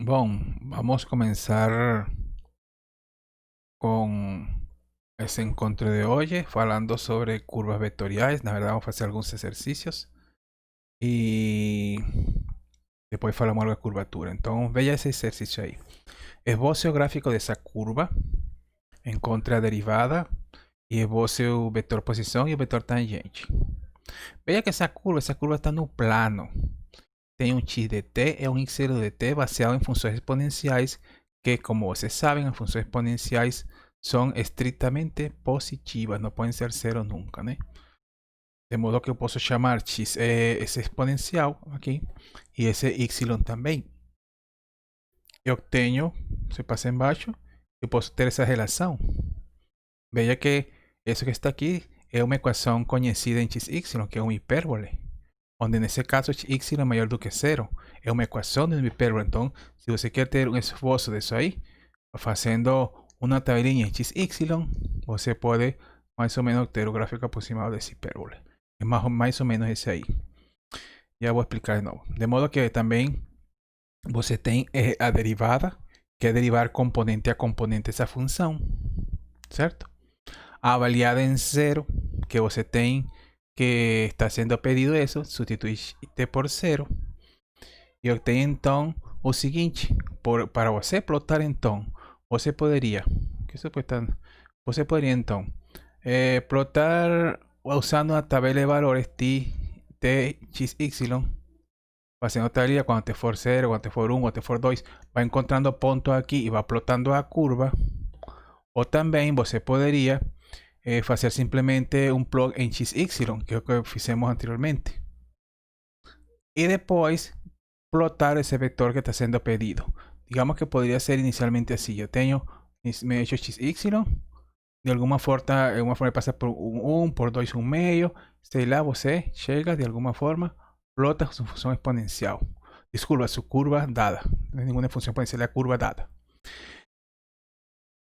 Bom, vamos começar com esse encontro de hoje, falando sobre curvas vetoriais. Na verdade, vamos fazer alguns exercícios e depois falamos algo de curvatura. Então, veja esse exercício aí. Esboce o gráfico dessa curva, encontre a derivada e esboce o vetor posição e o vetor tangente. Veja que essa curva está no plano. Tem um x de t e um y de t baseado em funções exponenciais que, como vocês sabem, as funções exponenciais são estritamente positivas, não podem ser zero nunca, né? De modo que eu posso chamar x esse exponencial aqui e esse y também. Eu tenho, se passa embaixo, eu posso ter essa relação. Veja que isso que está aqui é uma equação conhecida em xy, que é uma hipérbole, onde nesse caso y é maior do que zero. É uma equação de uma hipérbole. Então, se você quer ter um esboço disso aí, fazendo uma tabelinha em xy, você pode mais ou menos ter o gráfico aproximado dessa hipérbole. É mais ou menos esse aí. Já vou explicar de novo. De modo que também você tem a derivada, que é derivar componente a componente essa função, certo? Avaliada em zero, que você tem que está sendo pedido isso, substituir t por zero. E eu tenho então o seguinte, para você plotar então, você poderia, você poderia então plotar usando uma tabela de valores t, x, y, fazendo tabelinha quando t for 0, quando t for 1, quando t for 2, vai encontrando pontos aqui e vai plotando a curva. Ou também você poderia fazer simplesmente um plot em XY, que é o que fizemos anteriormente. E depois plotar esse vetor que está sendo pedido. Digamos que podría ser inicialmente así. Yo tengo, me he hecho XY, de alguma forma pasa por un 1, por 2, 1 meio, sei lá, você chega de alguma forma, plota su función exponencial. Disculpa, su curva dada. No hay ninguna función exponencial, la curva dada.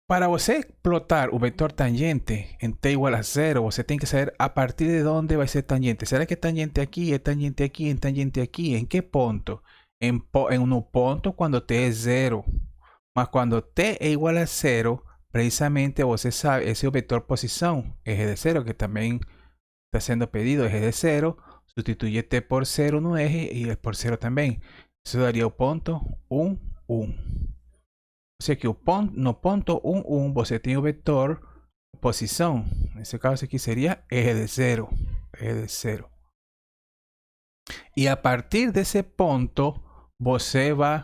Para você plotar o vetor tangente en t igual a 0, você tem que saber a partir de dónde vai ser tangente. Será que é tangente aqui, é tangente aqui, é tangente aqui? Em que ponto? Em um ponto quando t é 0. Mas quando t é igual a 0, precisamente você sabe, esse é o vetor posição, eje de 0, que também está sendo pedido, eje de 0. Substituye t por 0 no eje e por 0 também. Isso daria o ponto 1, 1. O seja que no ponto 1, 1 você tem o vetor posição. Nesse caso aqui seria eje de 0. Eje de 0. E a partir desse ponto, você vai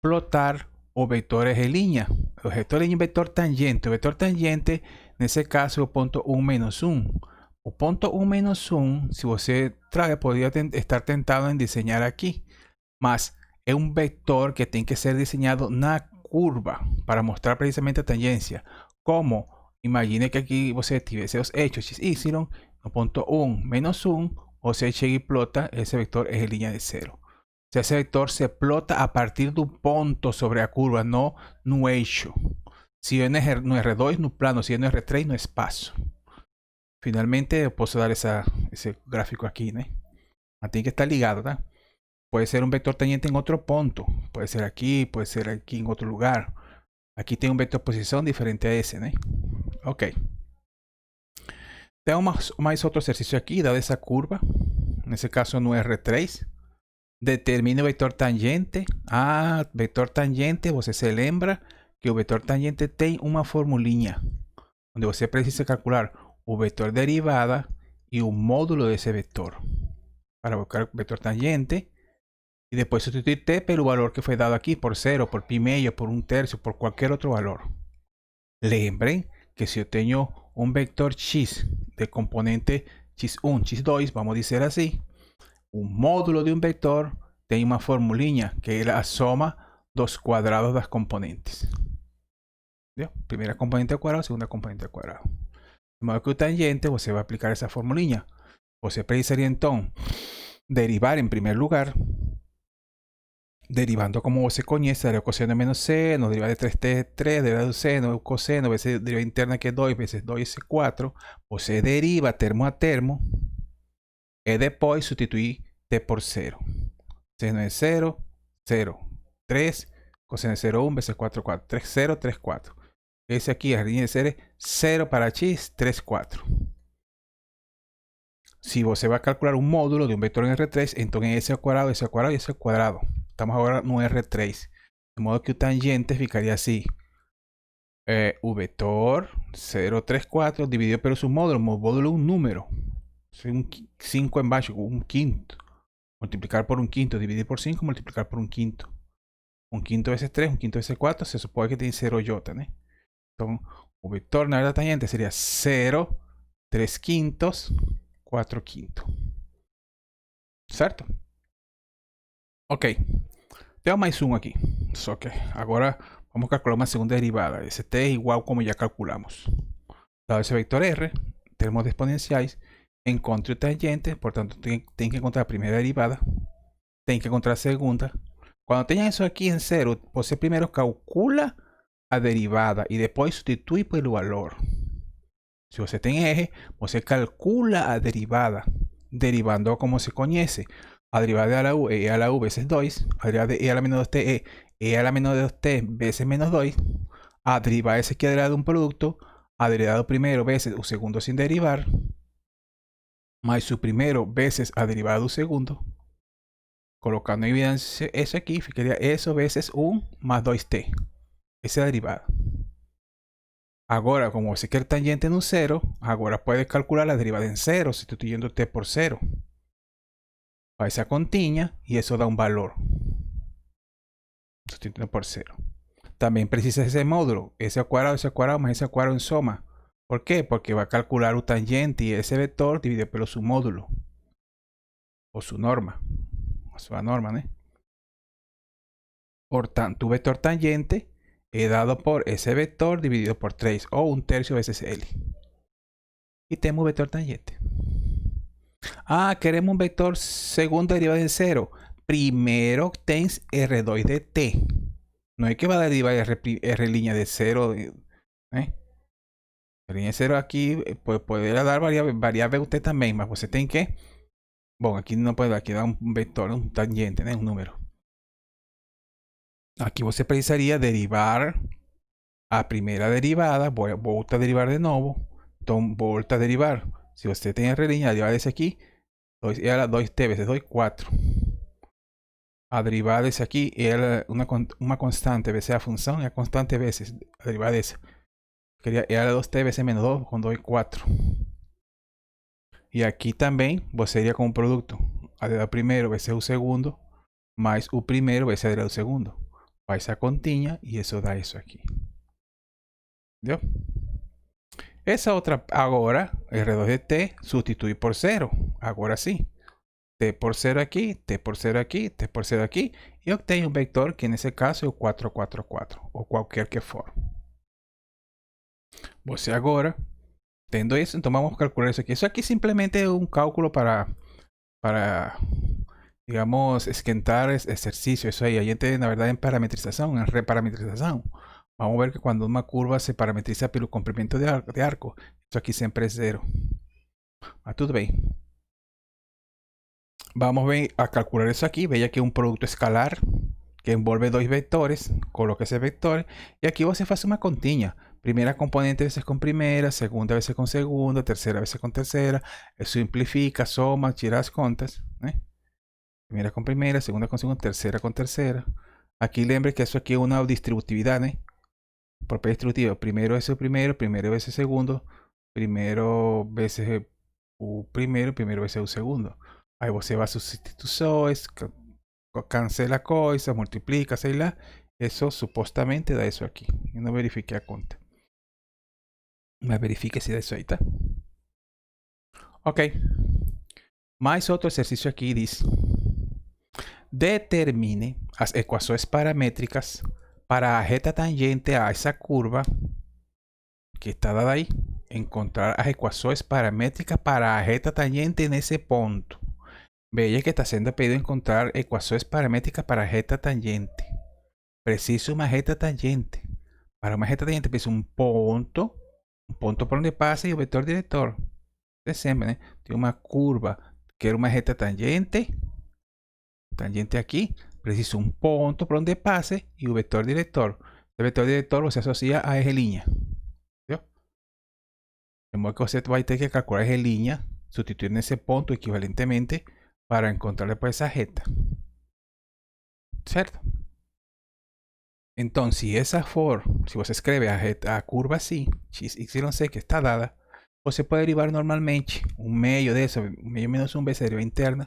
plotar o vetor eje linha. O vetor é um vetor tangente. O vetor tangente, nesse caso, é o ponto 1 menos 1. O ponto 1 menos 1, se você traga, poderia estar tentado em desenhar aqui. Mas é um vetor que tem que ser desenhado na curva para mostrar precisamente a tangência. Como? Imagine que aqui você tivesse os hechos xy, no ponto 1 menos 1, você chega e plota esse vetor eje linha de 0. Se esse vetor se plota a partir do ponto sobre a curva, não no eixo. Se é no R2, no plano. Se é no R3, no espaço. Finalmente, eu posso dar esse gráfico aqui, né? Mas tem que estar ligado, tá? Puede ser un vector tangente en otro punto. Puede ser aquí en otro lugar. Aquí tem um vetor posição diferente a esse, né? Ok. Tem mais outro exercício aqui, dada essa curva. Nesse caso no R3. Determine o vetor tangente. Ah, vetor tangente, você se lembra que o vetor tangente tem uma formulinha, onde você precisa calcular o vetor derivada e o módulo desse vetor. Para buscar o vetor tangente, y después sustituir t pelo valor que fue dado aquí por 0, por pi medio, por 1/3, por cualquier otro valor. Lembrem que si yo tengo un vector x de componente x1, x2, vamos a decir así, un módulo de un vector tiene una formulinha que es la soma dos cuadrados de las componentes. ¿Vio? Primera componente al cuadrado, segunda componente al cuadrado. De modo que o tangente, você vai aplicar essa formulinha. Você precisaria então derivar em primeiro lugar, derivando como você conhece, daria o cosseno menos seno, deriva de 3t, 3, deriva do seno, o cosseno, vezes deriva interna que é 2, vezes 2 é 4. Você deriva termo a termo e depois substituir t por 0. Seno é 0, 0, 3, coseno de 0, 1 veces 4, 4. 3, 0, 3, 4. Ese aquí, la línea de 0, 0 para x, 3, 4. Si vos se va a calcular un módulo de un vector en R3, entonces S al cuadrado, S al cuadrado y S al cuadrado. Estamos ahora en un R3. De modo que un tangente ficaría así. U vector 0, 3, 4 dividido por su módulo. Módulo un número. Es un 5 en bajo, un quinto. Multiplicar por un quinto, dividir por 5, multiplicar por un quinto. Un quinto veces 3, un quinto veces 4, se supone que tiene 0 iota, ¿no? Entonces, un vector na verdad tangente sería 0, 3 quintos, 4 quintos. Certo? Ok. Tengo mais um aqui. Só que agora vamos calcular uma segunda derivada. Esse t é igual como já calculamos. Dado esse vector r, termos de exponenciais, encontre o tangente, portanto tem que encontrar a primeira derivada, tem que encontrar a segunda. Quando tenha isso aqui em zero, você primeiro calcula a derivada e depois substitui pelo valor. Se você tem r, você calcula a derivada, derivando como se conhece. A derivada de a la u é e a la u vezes 2. A derivada de e a la menos 2t é e a la menos 2t veces menos 2. A derivada esse aqui é a derivada de um produto. A derivada do primeiro vezes o segundo sin derivar. Mais o primeiro vezes a derivada do segundo. Colocando en evidencia eso aquí, ficaria eso veces 1 más 2t. Essa é a derivada. Agora, como você quer tangente no 0, agora puedes calcular a derivada en 0, sustituyendo t por 0. Faz a continha e isso dá um valor. Sustituindo por 0. Também precisa esse módulo. S ao quadrado mais S ao quadrado em soma. Por quê? Porque vai calcular o tangente e esse vetor dividido pelo seu módulo. Ou sua norma. A sua norma, né? Portanto, o vetor tangente é dado por esse vetor dividido por 3, ou 1/3 vezes L. E temos o vetor tangente. Ah, queremos um vetor segundo derivado em 0. Primeiro tens R2 de t. Não é que vai derivar R' de 0. R' de 0 aqui poderá dar variável UT também, mas você tem que... Bom, aqui não pode dar, aqui dá um vetor, um tangente, né? Um número. Aqui você precisaria derivar a primeira derivada, volta a derivar de novo, então volta a derivar. Se você tem R', a derivada desse aqui, 2 é 2t vezes 2, 4. A derivada desse aqui é uma constante vezes a função, e a constante vezes a derivada dessa. Era 2t vezes menos 2, com 2, 4. E aqui também você iria com o produto. A derivada do primeiro vezes o segundo, mais o primeiro vezes a derivada do segundo. Faz a continha e isso dá isso aqui. Entendeu? Essa outra, agora, R2 de t, substitui por 0. Agora sim. T por 0 aqui, T por 0 aqui, T por 0 aqui. E eu tenho um vetor que nesse caso é o 4, 4, 4. Ou qualquer que for. Você agora, tendo isso, então vamos calcular isso aqui. Isso aqui simplesmente é um cálculo para digamos, esquentar exercicio. Eso ahí. A gente, na verdade, em parametrização, em reparametrização. Vamos ver que quando uma curva se parametriza pelo comprimento de arco, isso aqui sempre é 0. Mas tudo bem. Vamos a calcular isso aqui. Veja que é um produto escalar que envolve dois vetores. Coloca esse vetor. E aqui você faz uma continha. Primeira componente vezes com primeira, segunda vezes com segunda, terceira vezes com terceira. Isso simplifica, soma, tira as contas, né? Primera con primera, segunda con segunda, tercera con tercera. Aquí lembre que eso aquí es una distributividad, ¿eh? Propiedad distributiva. Primero es el primero, primero veces el segundo, primero veces o primero, primero veces o segundo. Aí você vai substituições, cancela coisas, multiplica, sei lá. Isso supostamente dá isso aqui. Eu não verifiquei a conta. Mas verifique se dá isso aí, tá? Ok. Mais outro exercício aqui diz: determine as equações paramétricas para a reta tangente a essa curva que está dada aí. Encontrar as equações paramétricas para a reta tangente nesse ponto. Veja que está sendo pedido encontrar equações paramétricas para a reta tangente. Preciso uma reta tangente. Para uma reta tangente preciso um ponto por onde passa e o vetor diretor. De sempre, né? Tem uma curva, quero uma reta tangente. Tangente aqui, preciso um ponto por onde passe e o vetor diretor. O vetor diretor você associa a eje linha. Entendeu? De modo que você vai ter que calcular eje linha, substituir nesse ponto equivalentemente para encontrar depois essa reta. Certo? Então, se você escreve a curva assim, x, y, c, que está dada, você pode derivar normalmente meio disso, meio menos 1 vezes a deriva interna,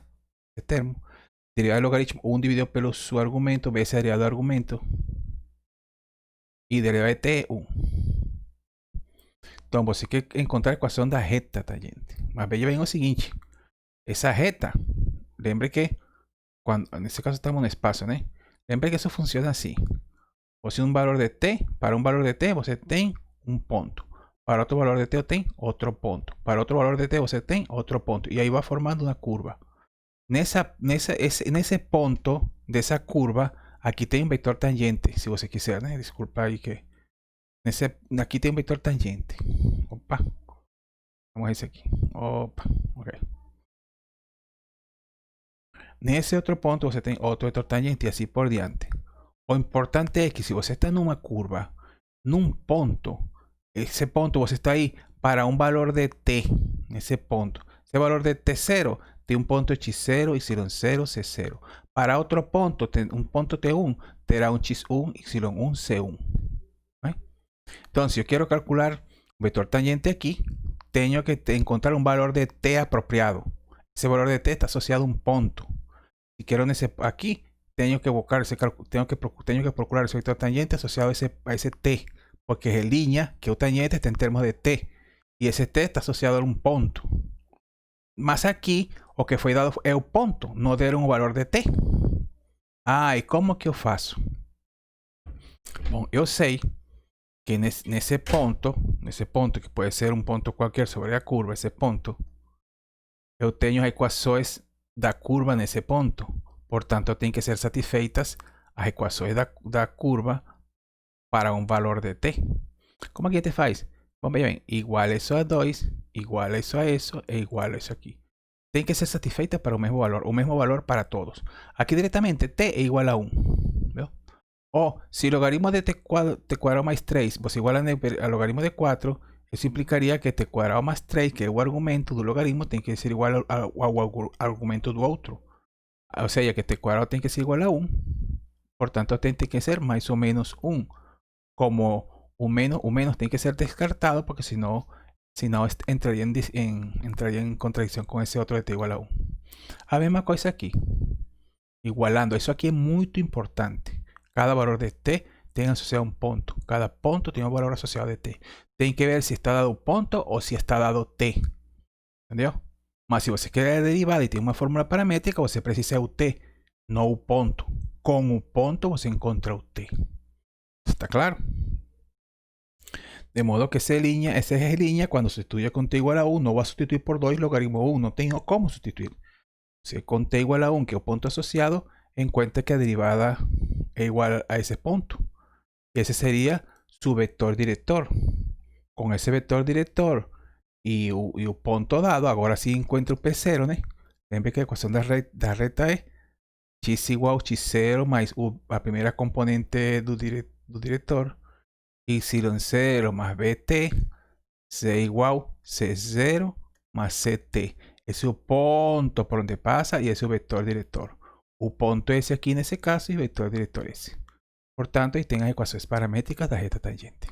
esse termo, derivar do logaritmo 1 dividido pelo seu argumento vezes a derivada do argumento, e derivada de t é 1. Então, você quer encontrar a equação da reta tangente. Mas veja bem o seguinte, essa reta, lembre que, nesse caso estamos no espaço, né? Lembre que isso funciona assim. Você para um valor de t, você tem um ponto. Para outro valor de t, tem outro ponto. Para outro valor de t, você tem outro ponto. E aí vai formando uma curva. Nesse ponto dessa curva, aqui tem um vetor tangente, se você quiser, né? Desculpa aí que... aqui tem um vetor tangente. Opa. Vamos ver isso aqui. Opa. Ok. Nesse outro ponto, você tem outro vetor tangente e assim por diante. O importante é que se você está numa curva, num ponto, esse ponto você está aí para um valor de t, nesse ponto. Esse valor de t0 tem um ponto x0, y0, c0. Para outro ponto, tem um ponto t1, terá um x1, y1, c1. ¿Vale? Então, se eu quero calcular o vetor tangente aqui, tenho que encontrar um valor de t apropriado. Esse valor de t está associado a um ponto. Si quiero aquí, tengo que procurar ese vector tangente asociado a ese t, porque es línea que o tangente está en términos de t, y ese t está asociado a un punto. Mas aquí, o que foi dado é o ponto, não deram um valor de t. Ah, e como que eu faço? Bom, eu sei que nesse ponto que pode ser um ponto qualquer sobre a curva, esse ponto, eu tenho equações da curva nesse ponto. Portanto, tem que ser satisfeitas as equações da curva para um valor de t. Como é que a gente faz? Bom, bem, igual isso a 2, igual isso a isso e igual a isso aqui. Tem que ser satisfeita para o mesmo valor para todos. Aqui diretamente, t é igual a 1. ¿Veo? Ou, se o logaritmo de t quadrado mais 3 você iguala ao logaritmo de 4, isso implicaria que t quadrado mais 3, que é o argumento do logaritmo, tem que ser igual ao argumento do outro. O sea, que t cuadrado tiene que ser igual a 1. Por tanto, tiene que ser más o menos 1. Como un menos tiene que ser descartado, porque si no entraría en contradicción con ese otro de t igual a 1. A mesma coisa aqui. Igualando. Isso aqui é muito importante. Cada valor de t tem asociado um ponto. Cada ponto tem um valor associado de t. Tem que ver se está dado ponto ou se está dado t. Entendeu? Mas se você quer a derivada e tem uma fórmula paramétrica, você precisa o t, não o ponto. Com o ponto, você encontra o t. ¿Está claro? De modo que essa eje línea, quando se estudia com t igual a 1, não vai substituir por 2 logaritmo 1. Não tem como substituir. Se com t igual a 1, que é o ponto associado, encuentra que a derivada é igual a esse ponto. E esse seria su vetor diretor. Com esse vetor diretor e o ponto dado, agora sim encontro o P0, né? Lembre que a equação da reta é x igual a x0 mais a primeira componente do diretor, y0 mais bt, c igual a c0 mais ct. Esse é o ponto por onde passa e esse é o vetor diretor. O ponto é esse aqui nesse caso e o vetor diretor é esse. Portanto, aí tem as equações paramétricas da reta tangente.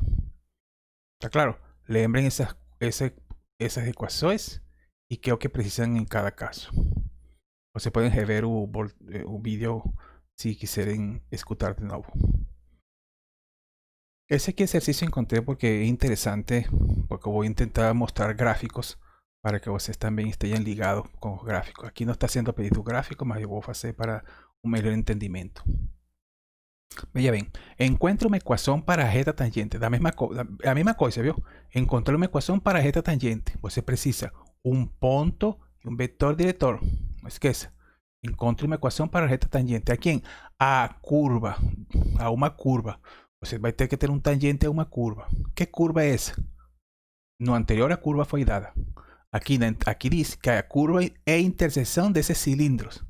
Tá claro? Lembrem essas equações e que é o que precisam em cada caso. Vocês podem rever o vídeo se quiserem escutar de novo. Esse aqui exercício encontrei porque é interessante, porque vou tentar mostrar gráficos para que vocês também estejam ligados com os gráficos. Aqui não está sendo pedido gráfico, mas eu vou fazer para um melhor entendimento. Veja bem, encontre uma equação para a reta tangente. A mesma coisa, viu? Encontrar uma equação para a reta tangente. Você precisa um ponto e um vetor diretor. Não esqueça. Encontre uma equação para a reta tangente. A quem? A curva. A uma curva. Você vai ter que ter um tangente a uma curva. Que curva é essa? No anterior a curva foi dada. Aqui diz que a curva é a interseção desses cilindros.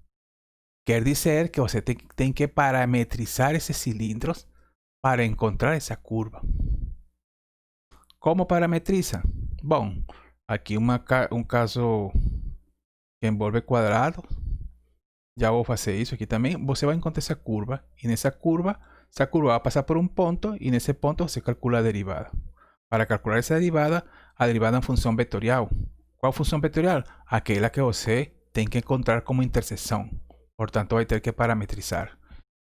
quer dizer que você tem que parametrizar esses cilindros para encontrar essa curva. Como parametriza? Bom, aqui um caso que envolve quadrados. Já vou fazer isso aqui também. Você vai encontrar essa curva. E nessa curva, essa curva vai passar por um ponto. E nesse ponto você calcula a derivada. Para calcular essa derivada, a derivada é uma função vetorial. Qual função vetorial? Aquela que você tem que encontrar como interseção. Portanto, vai ter que parametrizar.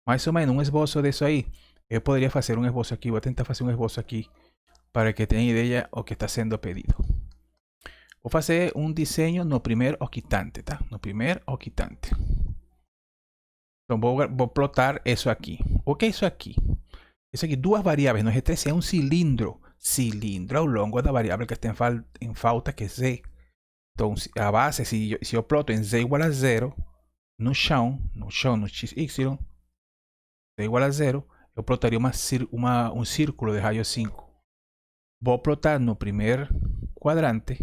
Mais ou menos um esboço disso aí. Eu poderia fazer um esboço aqui. Vou tentar fazer um esboço aqui para que tenha ideia do que está sendo pedido. Vou fazer um desenho no primeiro octante, tá? No primeiro octante. Então vou plotar isso aqui. O que é isso aqui? Isso aqui, duas variáveis no G13 é um cilindro. Cilindro ao longo da variável que está em falta, que é Z. Então, a base, se eu ploto em Z igual a 0, no chão, no XY, Z igual a 0, eu plotaria um círculo de raio 5. Vou plotar no primeiro quadrante,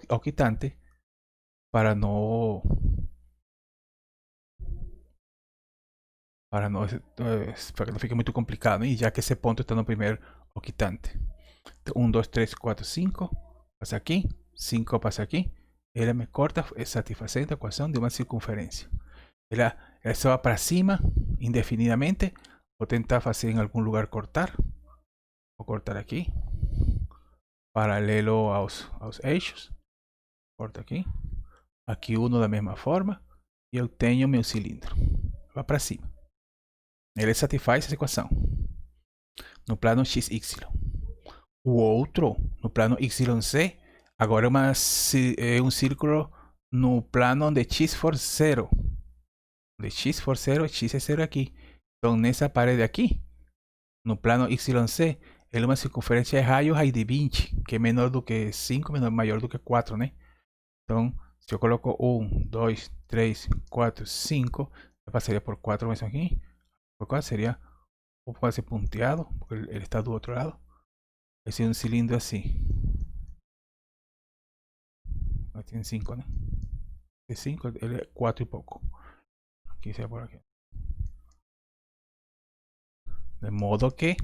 octante, para que não fique muito complicado, e já que esse ponto está no primeiro octante. Então, 1, 2, 3, 4, 5, passa aqui, 5 passa aqui, ele me corta, satisfazendo a equação de uma circunferência. Ela só vai para cima, indefinidamente. Vou tentar fazer em algum lugar cortar. Vou cortar aqui, paralelo aos eixos. Corto aqui. Aqui uno da mesma forma. E eu tenho meu cilindro. Vai para cima. Ele satisfaz essa equação no plano XY. O outro, no plano YZ, agora é um círculo no plano de X for 0. De X for 0, X é 0 aqui. Então, nessa parede aqui, no plano YZ, ele é uma circunferência de raio de 20, que é menor do que 5, maior do que 4, né? Então, se eu coloco 1, 2, 3, 4, 5, eu passaria por 4 mais aqui. Por 4 seria um quase ponteado, porque ele está do outro lado. Esse é um cilindro assim. Tem 5, né? De 5, ele é 4 e pouco. Aqui seria por aqui. De modo que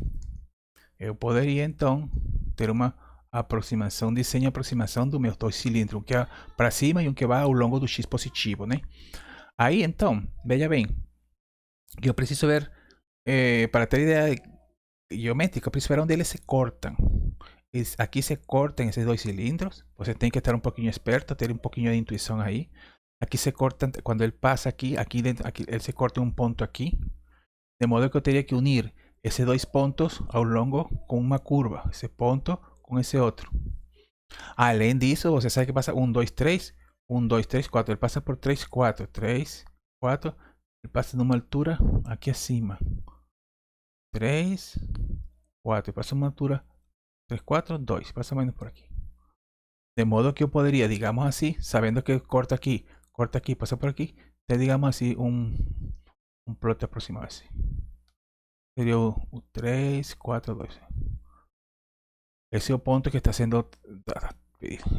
eu poderia então ter uma aproximação, desenho e aproximação dos meus dois cilindros, um que é para cima e um que vai ao longo do X positivo, né? Aí então, veja bem, eu preciso ver, para ter ideia geométrica, eu preciso ver onde eles se cortam. Aqui se cortam esses dois cilindros, você tem que estar um pouquinho esperto, ter um pouquinho de intuição aí. Aqui se cortam, quando ele passa aqui dentro, aqui, ele se corta um ponto aqui, de modo que eu teria que unir esses dois pontos ao longo com uma curva, esse ponto com esse outro. Além disso, você sabe que passa 1, 2, 3, 1, 2, 3, 4, ele passa por 3, 4, 3, 4, ele passa numa altura aqui acima. 3, 4, ele passa numa altura 3, 4, 2, passa menos por aqui. De modo que eu poderia, digamos assim, sabendo que corta aqui, passa por aqui, ter, digamos assim, um plot aproximado assim. Seria o 3, 4, 2. Esse é o ponto que está sendo.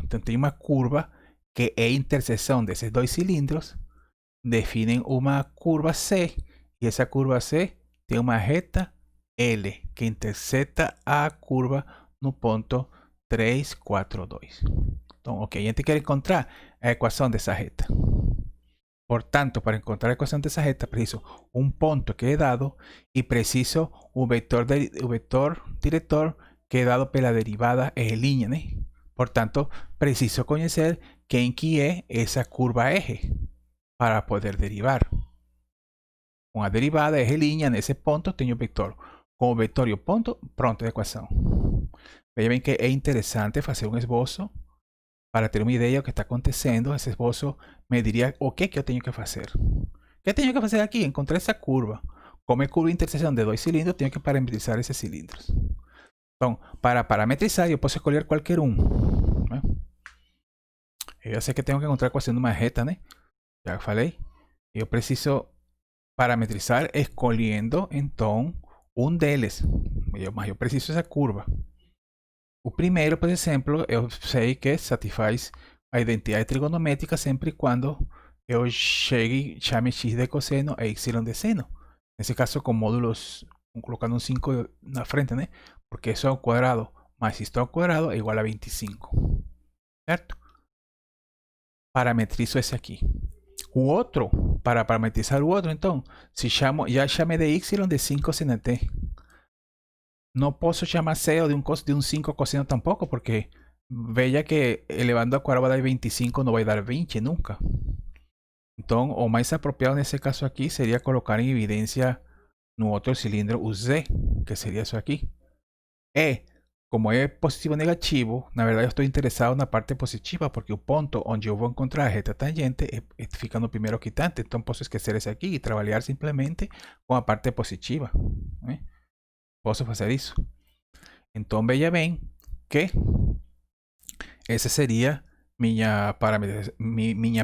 Então tem uma curva que é a interseção desses dois cilindros, definem uma curva C, e essa curva C tem uma reta L que intersecta a curva no ponto 3, 4, 2. Então, ok, a gente quer encontrar a equação dessa reta. Portanto, para encontrar a equação dessa reta, preciso um ponto que é dado e preciso o vetor diretor que é dado pela derivada R', né? Portanto, preciso conhecer quem que é essa curva eje para poder derivar. Com a derivada R' nesse ponto, tenho o vetor. Com o vetor e o ponto, pronto, a equação. Veja bem que é interessante fazer um esboço para ter uma ideia do que está acontecendo. Esse esboço me diria o que eu tenho que fazer. O que tenho que fazer aqui? Encontrar essa curva. Como é curva de interseção de dois cilindros, tenho que parametrizar esses cilindros. Então, para parametrizar, eu posso escolher qualquer um. Né? Eu sei que tenho que encontrar a equação de uma reta, né? Já falei. Eu preciso parametrizar escolhendo, então, um deles. Mas eu preciso dessa curva. O primeiro, por exemplo, eu sei que satisfaz a identidade trigonométrica sempre e quando eu chame x de cosseno e y de seno. Nesse caso com módulos, colocando um 5 na frente, né? Porque isso é ao quadrado, mais isto ao quadrado é igual a 25, certo? Parametrizo esse aqui. O outro, para parametrizar o outro, então, se chamo, já chamei de y de 5 sin t. Não posso chamar C de um 5 coseno tampoco, porque veja que elevando ao quadrado vai dar 25, não vai dar 20 nunca. Então, o mais apropriado nesse caso aqui seria colocar em evidência no outro cilindro o Z, que seria isso aqui. E, como é positivo ou negativo, na verdade eu estou interessado na parte positiva, porque o ponto onde eu vou encontrar a reta tangente fica no primeiro quitante. Então, posso esquecer esse aqui e trabalhar simplesmente com a parte positiva, né? Posso fazer isso. Então, veja bem que essa seria minha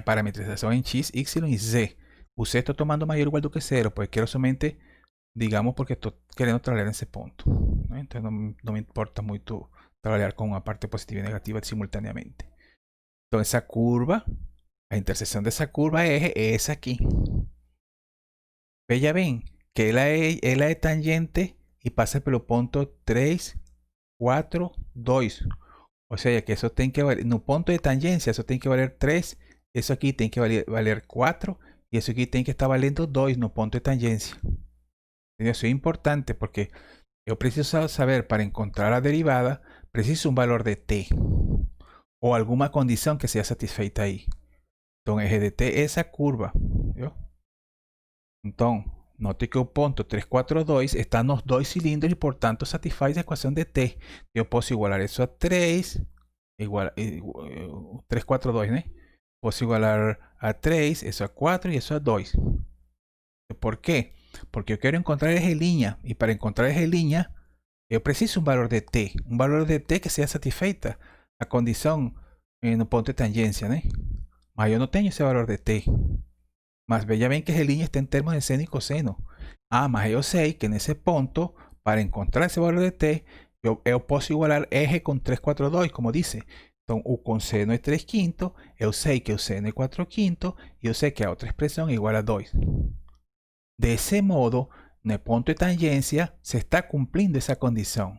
parametrização em x, y e z. O z estou tomando maior ou igual do que zero, porque quero somente, digamos, porque estou querendo trabalhar nesse ponto, né? Então não me importa muito trabalhar com a parte positiva e negativa simultaneamente. Então essa curva, a interseção dessa curva é essa aqui. Veja bem que ela é tangente e passa pelo ponto 3, 4, 2. Ou seja, que isso tem que valer, no ponto de tangência, isso tem que valer 3, isso aqui tem que valer 4, e isso aqui tem que estar valendo 2 no ponto de tangência. Isso é importante porque eu preciso saber, para encontrar a derivada, preciso um valor de t, ou alguma condição que seja satisfeita aí. Então, eje de t é essa curva, viu? Então, note que o ponto 342 está nos dois cilindros e, portanto, satisfaz a equação de t. Eu posso igualar isso a 3, 342, né? Posso igualar a 3, isso a 4 e isso a 2. Por quê? Porque eu quero encontrar eje linha. E para encontrar eje linha, eu preciso um valor de t. Um valor de t que seja satisfeita a condição no ponto de tangência, né? Mas eu não tenho esse valor de t. Mas veja bem que eje linha está em termos de seno e cosseno. Ah, mas eu sei que nesse ponto, para encontrar esse valor de t, eu posso igualar eje com 342, como disse. Então, o cosseno é 3 quintos, eu sei que o seno é 4 quintos, e eu sei que a outra expressão é igual a 2. Desse modo, no ponto de tangência, se está cumprindo essa condição.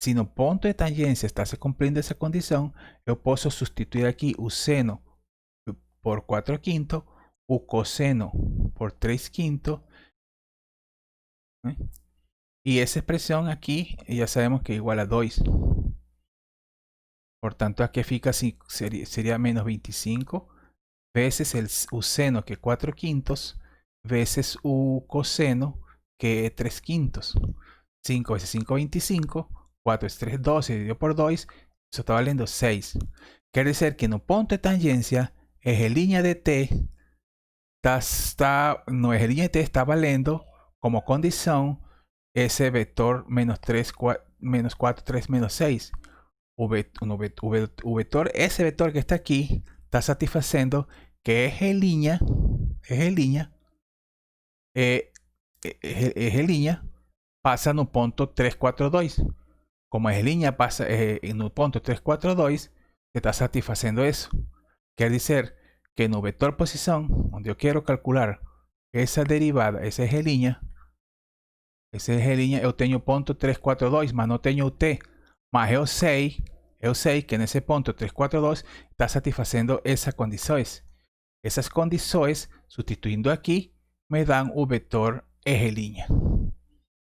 Se no ponto de tangência está se cumprindo essa condição, eu posso substituir aqui o seno por 4 quintos, o cosseno por 3 quintos, né? E essa expressão aqui já sabemos que é igual a 2. Portanto, aqui fica assim, seria menos 25 vezes o seno, que é 4 quintos, vezes o cosseno, que é 3 quintos. 5 vezes 5, 25. 4 es 3, 12 dividido por 2. Isso está valendo 6. Quer dizer que no ponto de tangência, eje linha de t no eje linha de t está valendo como condição esse vetor menos 3, menos 4, 3, menos 6. O vetor, esse vetor que está aqui, está satisfazendo que eje linha passa no ponto 342. Como eje linha passa no ponto 342, está satisfazendo isso. Quer dizer que no vetor posição, onde eu quero calcular essa derivada, esse eje linha, eu tenho ponto 342, mas não tenho o t. Mas eu sei que nesse ponto 342 está satisfazendo essas condições. Essas condições, substituindo aqui, me dão o vetor eje linha.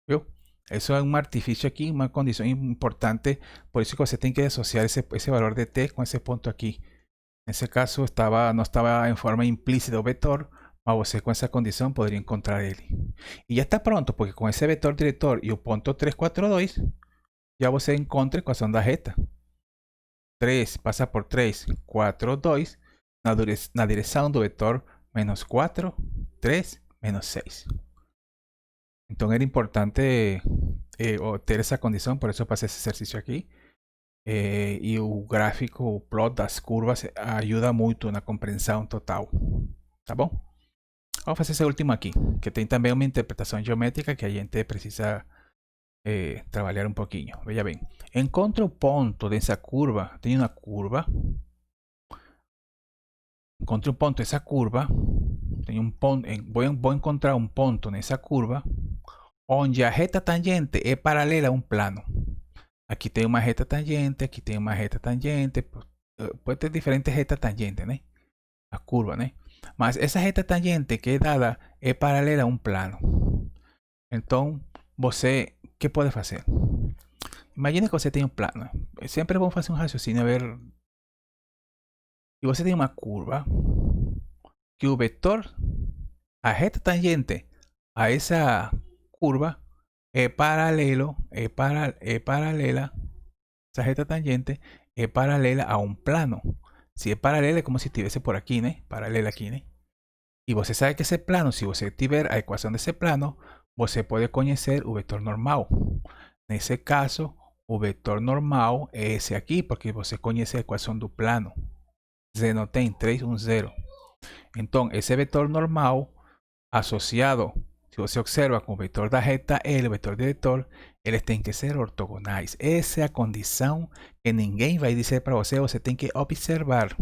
Viu? Isso é um artifício aqui, uma condição importante. Por isso que você tem que associar esse valor de t com esse ponto aqui. Nesse caso, não estava em forma implícita o vetor, mas você com essa condição poderia encontrar ele. E já está pronto, porque com esse vetor diretor e o ponto 342, já você encontra a equação da reta. 3 passa por 3, 4, 2, na direção do vetor menos 4, 3, menos 6. Então era importante ter essa condição, por isso eu passei esse exercício aqui. E o gráfico, o plot das curvas ajuda muito na compreensão total. Tá bom? Vamos fazer esse último aqui, que tem também uma interpretação geométrica que a gente precisa trabalhar um pouquinho. Veja bem, encontre o ponto dessa curva. Tem uma curva encontré un ponto esa curva, tengo un ponto, voy a encontrar un punto en esa curva onde a reta tangente es paralela a un plano. Aquí tengo una reta tangente, aquí tengo una reta tangente, puede ter diferentes retas tangentes, né? A curva, né? Mas essa reta tangente que é dada é paralela a um plano. Então, você, o que pode fazer? Imagina que você tem um plano. Sempre vamos fazer um raciocínio, a ver. E você tem uma curva que o vetor, a reta tangente a essa curva é paralelo, paralela, essa reta tangente é paralela a um plano. Se é paralela é como se estivesse por aqui, né? Paralela aqui, né? E você sabe que esse plano, se você tiver a equação desse plano, você pode conhecer o vetor normal. Nesse caso, o vetor normal é esse aqui, porque você conhece a equação do plano. Z tem 3, 1, 0. Então, esse vetor normal associado, se você observa com o vetor da reta L, o vetor diretor, eles têm que ser ortogonais. Essa é a condição que ninguém vai dizer para você, você tem que observar.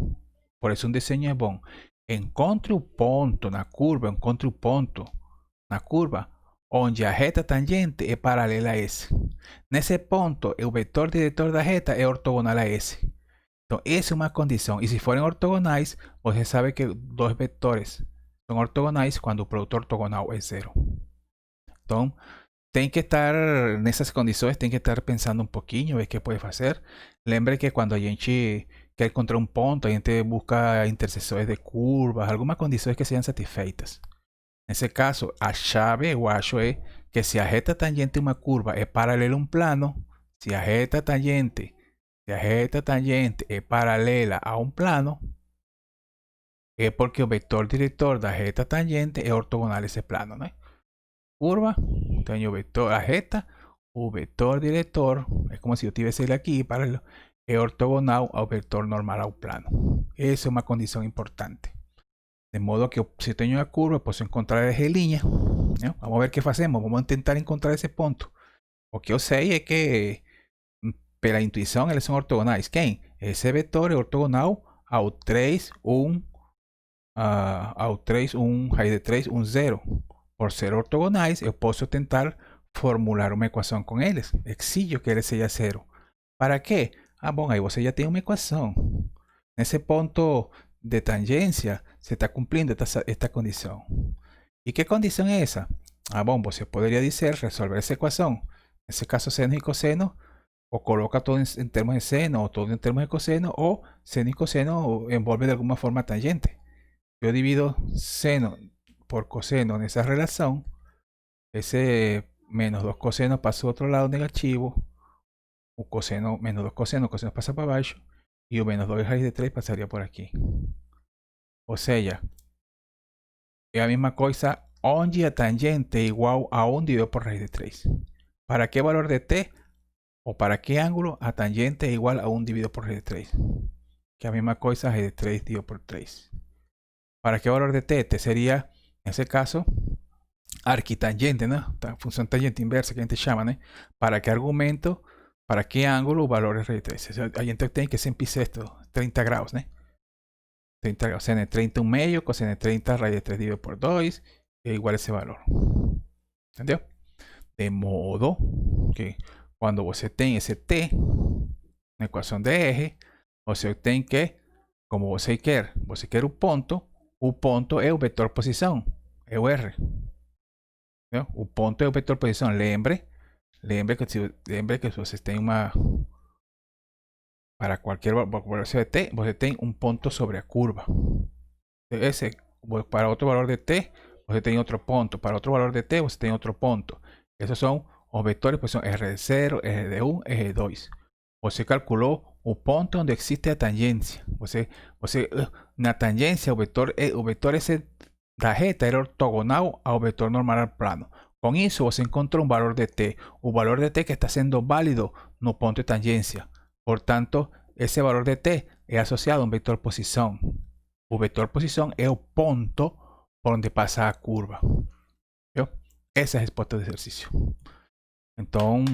Por isso um desenho é bom. Encontre o ponto na curva, encontre o ponto na curva onde a reta tangente é paralela a esse. Nesse ponto, o vetor diretor da reta é ortogonal a esse. Então, essa é uma condição. E se forem ortogonais, você sabe que dois vetores são ortogonais quando o produto ortogonal é zero. Então, tem que estar nessas condições, tem que estar pensando um pouquinho, ver o que pode fazer. Lembre que quando a gente quer encontrar um ponto, a gente busca interseções de curvas, algumas condições que sejam satisfeitas. Nesse caso, a chave, eu acho, é que se a reta tangente de uma curva é paralela a um plano, se a reta tangente é paralela a um plano, é porque o vetor diretor da reta tangente é ortogonal a esse plano, né? Curva, tenho o vetor, a reta, o vetor diretor, é como se eu tivesse ele aqui, paralelo, é ortogonal ao vetor normal ao plano. Essa é uma condição importante. De modo que se eu tenho uma curva, posso encontrar essa linha. Né? Vamos ver o que fazemos. Vamos tentar encontrar esse ponto. O que eu sei é que, pela intuição, eles são ortogonais. Quem? Esse vetor é ortogonal ao 3, 1, ao 3, 1, raiz de 3, 1, 0. Por ser ortogonais, eu posso tentar formular uma equação com eles. Exijo que ele seja 0. Para quê? Bom, aí você já tem uma equação. Nesse ponto de tangência, se está cumprindo esta condição. E que condição é essa? Bom, você poderia dizer, resolver essa equação. Nesse caso, seno e cosseno, ou coloca todo em termos de seno, ou todo em termos de cosseno, ou seno e cosseno envolve de alguma forma tangente. Eu divido seno por cosseno nessa relação, esse menos 2 cosseno passa ao outro lado negativo, o cosseno, menos 2 cosseno, o cosseno passa para baixo, e o menos 2 raiz de 3 passaria por aqui. Ou seja, é a mesma coisa onde a tangente é igual a 1 dividido por raiz de 3. Para que valor de t, ou para que ângulo, a tangente é igual a 1 dividido por raiz de 3. Que é a mesma coisa, raiz de 3 dividido por 3. Para que valor de t? T seria, nesse caso, arquitangente, né? Função tangente inversa que a gente chama, né? Para que argumento, para que ângulo, o valor é raiz de 3. A gente tem que sempre isto, 30 graus, né? 30 graus, seno de 30 1 meio, coseno de 30 raiz de 3 dividido por 2, é igual a esse valor. Entendeu? De modo que quando você tem esse t na equação de R, você tem que, como você quer o ponto é o vetor posição, é o R. Entendeu? O ponto é o vetor posição. Lembre que se você tem uma, para qualquer valor de t, você tem um ponto sobre a curva. Esse, para outro valor de t, você tem outro ponto. Para outro valor de t, você tem outro ponto. Esses são os vetores, pues, R0, R1, R2. Você calculou o ponto onde existe a tangência. Na tangência, o vetor esse da reta era ortogonal ao vetor normal ao plano. Com isso, você encontrou um valor de t. O valor de t que está sendo válido no ponto de tangência. Portanto, esse valor de t é associado a um vetor posição. O vetor posição é o ponto por onde passa a curva. Viu? Essa é a resposta do exercício. Então,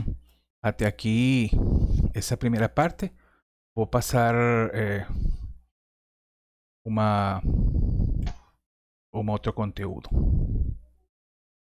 até aqui, essa primeira parte. Vou passar uma outro conteúdo.